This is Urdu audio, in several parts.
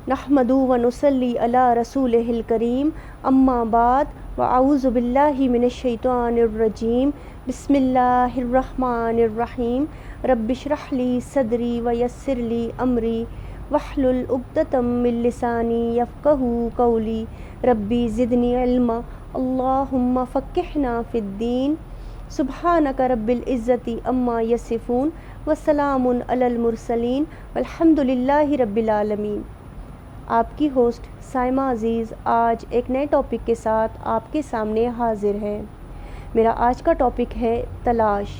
نحمدہ و نصلی علی رسولہ الکریم، اما بعد، واعوذ باللہ من الشیطان الرجیم، بسم اللہ الرحمن الرحیم، رب اشرح لی صدری ویسر لی امری واحلل عقدۃ من لسانی یفقہوا قولی، ربی زدنی علما، اللہم فقہنا فی الدین، سبحانک رب العزت عما یصفون، وسلام علی المرسلین، والحمد للہ رب العالمین۔ آپ کی ہوسٹ سائمہ عزیز آج ایک نئے ٹاپک کے ساتھ آپ کے سامنے حاضر ہے۔ میرا آج کا ٹاپک ہے تلاش۔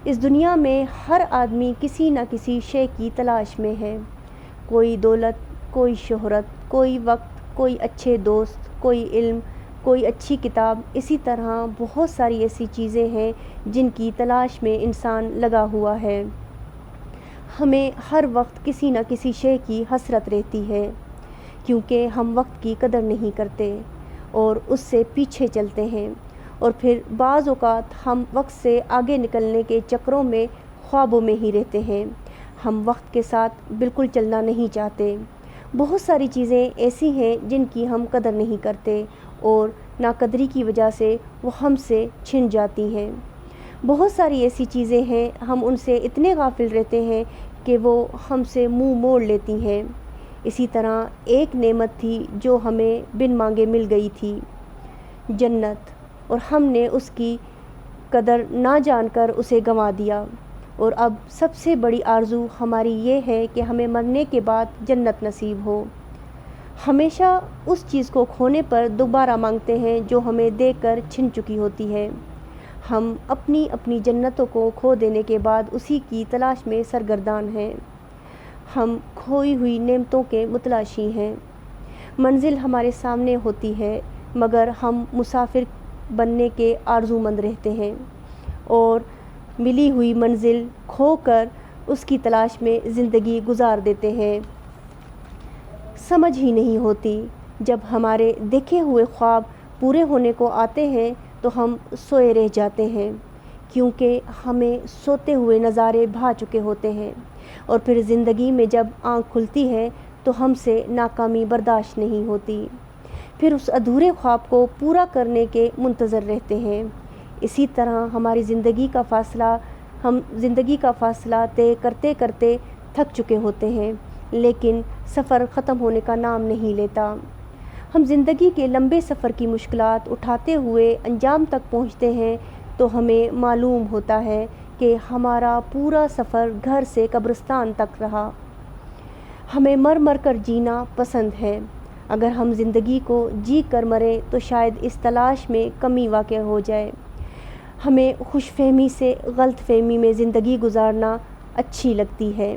اس دنیا میں ہر آدمی کسی نہ کسی شے کی تلاش میں ہے، کوئی دولت، کوئی شہرت، کوئی وقت، کوئی اچھے دوست، کوئی علم، کوئی اچھی کتاب، اسی طرح بہت ساری ایسی چیزیں ہیں جن کی تلاش میں انسان لگا ہوا ہے۔ ہمیں ہر وقت کسی نہ کسی شے کی حسرت رہتی ہے، کیونکہ ہم وقت کی قدر نہیں کرتے اور اس سے پیچھے چلتے ہیں، اور پھر بعض اوقات ہم وقت سے آگے نکلنے کے چکروں میں خوابوں میں ہی رہتے ہیں۔ ہم وقت کے ساتھ بالکل چلنا نہیں چاہتے۔ بہت ساری چیزیں ایسی ہیں جن کی ہم قدر نہیں کرتے اور ناقدری کی وجہ سے وہ ہم سے چھن جاتی ہیں۔ بہت ساری ایسی چیزیں ہیں ہم ان سے اتنے غافل رہتے ہیں کہ وہ ہم سے منہ موڑ لیتی ہیں۔ اسی طرح ایک نعمت تھی جو ہمیں بن مانگے مل گئی تھی، جنت، اور ہم نے اس کی قدر نہ جان کر اسے گنوا دیا، اور اب سب سے بڑی آرزو ہماری یہ ہے کہ ہمیں مرنے کے بعد جنت نصیب ہو۔ ہمیشہ اس چیز کو کھونے پر دوبارہ مانگتے ہیں جو ہمیں دے کر چھن چکی ہوتی ہے۔ ہم اپنی اپنی جنتوں کو کھو دینے کے بعد اسی کی تلاش میں سرگردان ہیں۔ ہم کھوئی ہوئی نعمتوں کے متلاشی ہیں۔ منزل ہمارے سامنے ہوتی ہے مگر ہم مسافر بننے کے آرزو مند رہتے ہیں، اور ملی ہوئی منزل کھو کر اس کی تلاش میں زندگی گزار دیتے ہیں۔ سمجھ ہی نہیں ہوتی، جب ہمارے دیکھے ہوئے خواب پورے ہونے کو آتے ہیں تو ہم سوئے رہ جاتے ہیں، کیونکہ ہمیں سوتے ہوئے نظارے بھا چکے ہوتے ہیں، اور پھر زندگی میں جب آنکھ کھلتی ہے تو ہم سے ناکامی برداشت نہیں ہوتی، پھر اس ادھورے خواب کو پورا کرنے کے منتظر رہتے ہیں۔ اسی طرح ہماری ہم زندگی کا فاصلہ طے کرتے کرتے تھک چکے ہوتے ہیں، لیکن سفر ختم ہونے کا نام نہیں لیتا۔ ہم زندگی کے لمبے سفر کی مشکلات اٹھاتے ہوئے انجام تک پہنچتے ہیں تو ہمیں معلوم ہوتا ہے کہ ہمارا پورا سفر گھر سے قبرستان تک رہا۔ ہمیں مر مر کر جینا پسند ہے۔ اگر ہم زندگی کو جی کر مریں تو شاید اس تلاش میں کمی واقع ہو جائے۔ ہمیں خوش فہمی سے غلط فہمی میں زندگی گزارنا اچھی لگتی ہے۔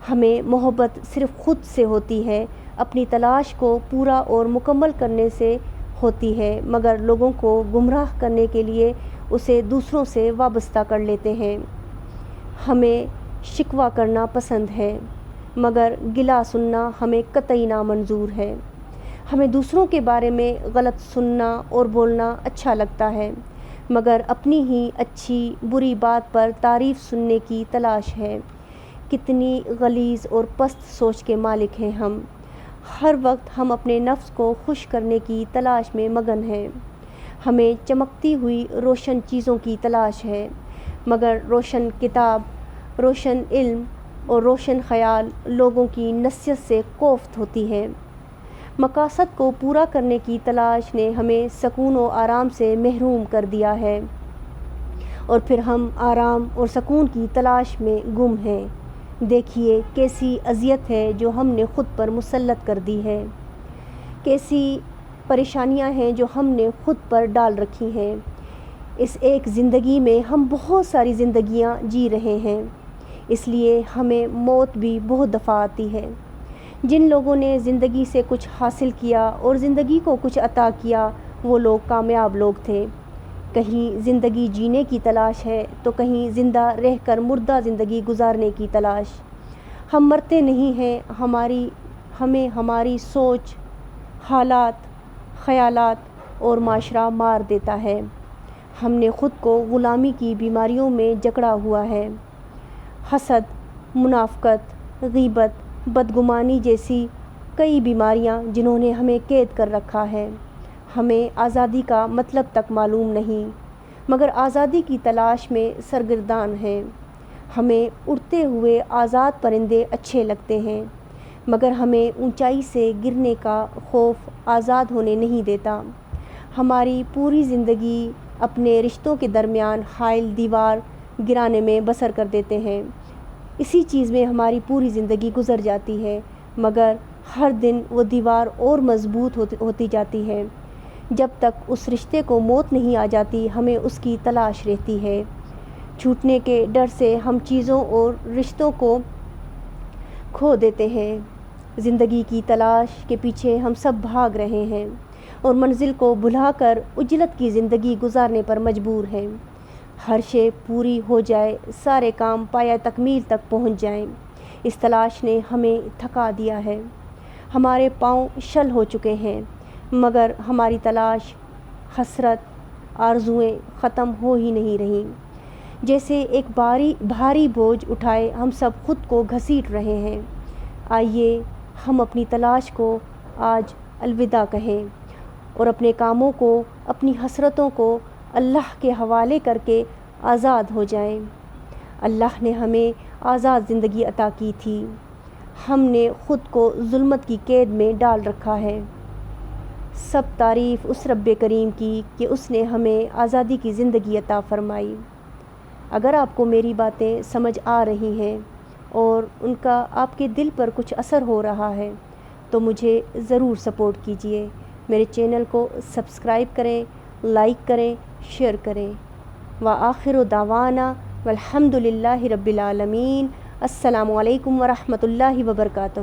ہمیں محبت صرف خود سے ہوتی ہے، اپنی تلاش کو پورا اور مکمل کرنے سے ہوتی ہے، مگر لوگوں کو گمراہ کرنے کے لیے اسے دوسروں سے وابستہ کر لیتے ہیں۔ ہمیں شکوہ کرنا پسند ہے، مگر گلہ سننا ہمیں قطعی نامنظور ہے۔ ہمیں دوسروں کے بارے میں غلط سننا اور بولنا اچھا لگتا ہے، مگر اپنی ہی اچھی بری بات پر تعریف سننے کی تلاش ہے۔ کتنی غلیظ اور پست سوچ کے مالک ہیں ہم۔ ہر وقت ہم اپنے نفس کو خوش کرنے کی تلاش میں مگن ہیں۔ ہمیں چمکتی ہوئی روشن چیزوں کی تلاش ہے، مگر روشن کتاب، روشن علم اور روشن خیال لوگوں کی نصیحت سے کوفت ہوتی ہے۔ مقاصد کو پورا کرنے کی تلاش نے ہمیں سکون و آرام سے محروم کر دیا ہے، اور پھر ہم آرام اور سکون کی تلاش میں گم ہیں۔ دیکھیے کیسی اذیت ہے جو ہم نے خود پر مسلط کر دی ہے، کیسی پریشانیاں ہیں جو ہم نے خود پر ڈال رکھی ہیں۔ اس ایک زندگی میں ہم بہت ساری زندگیاں جی رہے ہیں، اس لیے ہمیں موت بھی بہت دفعہ آتی ہے۔ جن لوگوں نے زندگی سے کچھ حاصل کیا اور زندگی کو کچھ عطا کیا وہ لوگ کامیاب لوگ تھے۔ کہیں زندگی جینے کی تلاش ہے تو کہیں زندہ رہ کر مردہ زندگی گزارنے کی تلاش۔ ہم مرتے نہیں ہیں، ہمیں ہماری سوچ، حالات، خیالات اور معاشرہ مار دیتا ہے۔ ہم نے خود کو غلامی کی بیماریوں میں جکڑا ہوا ہے۔ حسد، منافقت، غیبت، بدگمانی جیسی کئی بیماریاں جنہوں نے ہمیں قید کر رکھا ہے۔ ہمیں آزادی کا مطلب تک معلوم نہیں، مگر آزادی کی تلاش میں سرگردان ہیں۔ ہمیں اڑتے ہوئے آزاد پرندے اچھے لگتے ہیں، مگر ہمیں اونچائی سے گرنے کا خوف آزاد ہونے نہیں دیتا۔ ہماری پوری زندگی اپنے رشتوں کے درمیان حائل دیوار گرانے میں بسر کر دیتے ہیں۔ اسی چیز میں ہماری پوری زندگی گزر جاتی ہے، مگر ہر دن وہ دیوار اور مضبوط ہوتی جاتی ہے۔ جب تک اس رشتے کو موت نہیں آ جاتی، ہمیں اس کی تلاش رہتی ہے۔ چھوٹنے کے ڈر سے ہم چیزوں اور رشتوں کو کھو دیتے ہیں۔ زندگی کی تلاش کے پیچھے ہم سب بھاگ رہے ہیں اور منزل کو بھلا کر عجلت کی زندگی گزارنے پر مجبور ہیں۔ ہر شے پوری ہو جائے، سارے کام پایہ تکمیل تک پہنچ جائیں، اس تلاش نے ہمیں تھکا دیا ہے۔ ہمارے پاؤں شل ہو چکے ہیں، مگر ہماری تلاش، حسرت، آرزوئیں ختم ہو ہی نہیں رہیں۔ جیسے ایک بھاری بوجھ اٹھائے ہم سب خود کو گھسیٹ رہے ہیں۔ آئیے ہم اپنی تلاش کو آج الوداع کہیں اور اپنے کاموں کو، اپنی حسرتوں کو اللہ کے حوالے کر کے آزاد ہو جائیں۔ اللہ نے ہمیں آزاد زندگی عطا کی تھی، ہم نے خود کو ظلمت کی قید میں ڈال رکھا ہے۔ سب تعریف اس رب کریم کی کہ اس نے ہمیں آزادی کی زندگی عطا فرمائی۔ اگر آپ کو میری باتیں سمجھ آ رہی ہیں اور ان کا آپ کے دل پر کچھ اثر ہو رہا ہے تو مجھے ضرور سپورٹ کیجیے۔ میرے چینل کو سبسکرائب کریں، لائک کریں، شیئر کریں۔ وآخر دعوانا والحمد للہ رب العالمین۔ السلام علیکم ورحمۃ اللہ وبرکاتہ۔